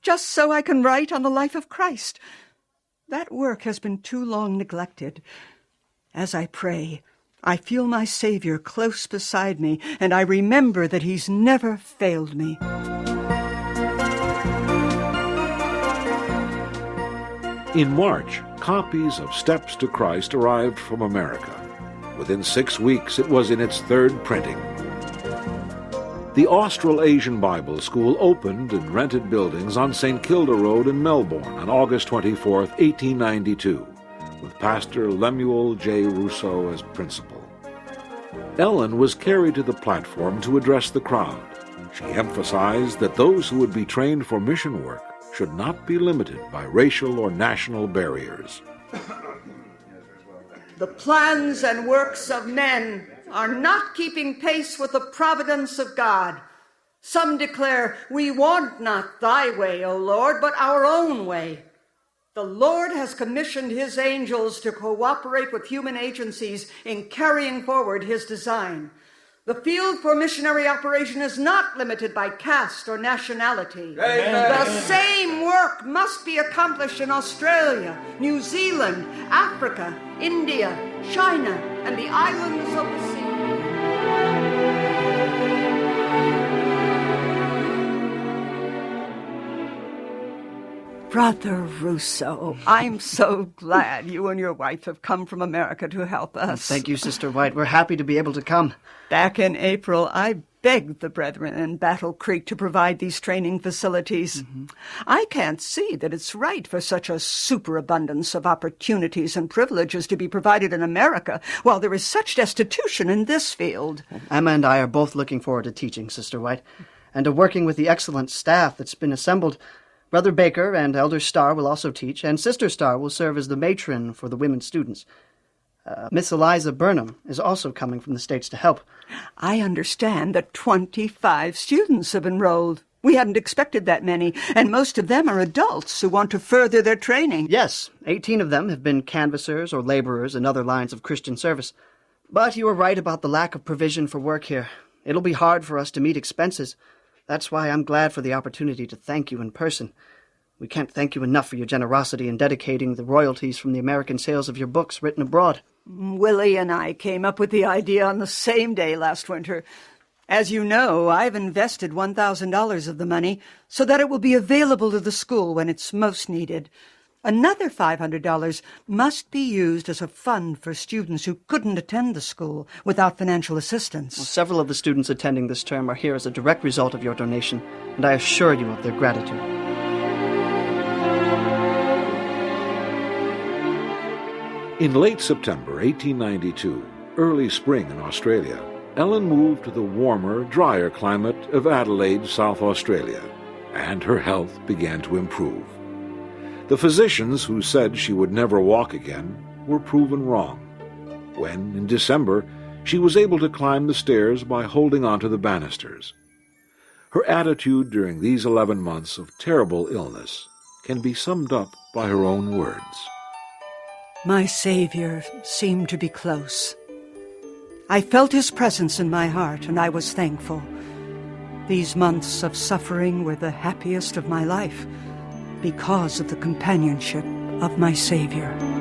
just so I can write on the life of Christ. That work has been too long neglected. As I pray, I feel my Savior close beside me, and I remember that He's never failed me. In March, copies of Steps to Christ arrived from America. Within 6 weeks, it was in its third printing. The Australasian Bible School opened in rented buildings on St. Kilda Road in Melbourne on August 24, 1892, with Pastor Lemuel J. Rousseau as principal. Ellen was carried to the platform to address the crowd. She emphasized that those who would be trained for mission work should not be limited by racial or national barriers. The plans and works of men are not keeping pace with the providence of God. Some declare, "We want not thy way, O Lord, but our own way." The Lord has commissioned his angels to cooperate with human agencies in carrying forward his design. The field for missionary operation is not limited by caste or nationality. Amen. The same work must be accomplished in Australia, New Zealand, Africa, India, China, and the islands of the sea. Brother Rousseau, I'm so glad you and your wife have come from America to help us. Thank you, Sister White. We're happy to be able to come. Back in April, I begged the brethren in Battle Creek to provide these training facilities. I can't see that it's right for such a superabundance of opportunities and privileges to be provided in America while there is such destitution in this field. Emma and I are both looking forward to teaching, Sister White, and to working with the excellent staff that's been assembled. Brother Baker and Elder Starr will also teach, and Sister Starr will serve as the matron for the women students. Miss Eliza Burnham is also coming from the States to help. I understand that 25 students have enrolled. We hadn't expected that many, and most of them are adults who want to further their training. Yes, 18 of them have been canvassers or laborers in other lines of Christian service. But you are right about the lack of provision for work here. It'll be hard for us to meet expenses. That's why I'm glad for the opportunity to thank you in person. We can't thank you enough for your generosity in dedicating the royalties from the American sales of your books written abroad. Willie and I came up with the idea on the same day last winter. As you know, I've invested $1,000 of the money so that it will be available to the school when it's most needed. Another $500 must be used as a fund for students who couldn't attend the school without financial assistance. Well, several of the students attending this term are here as a direct result of your donation, and I assure you of their gratitude. In late September 1892, early spring in Australia, Ellen moved to the warmer, drier climate of Adelaide, South Australia, and her health began to improve. The physicians who said she would never walk again were proven wrong, when, in December, she was able to climb the stairs by holding onto the banisters. Her attitude during these 11 months of terrible illness can be summed up by her own words. My Savior seemed to be close. I felt his presence in my heart, and I was thankful. These months of suffering were the happiest of my life because of the companionship of my Savior.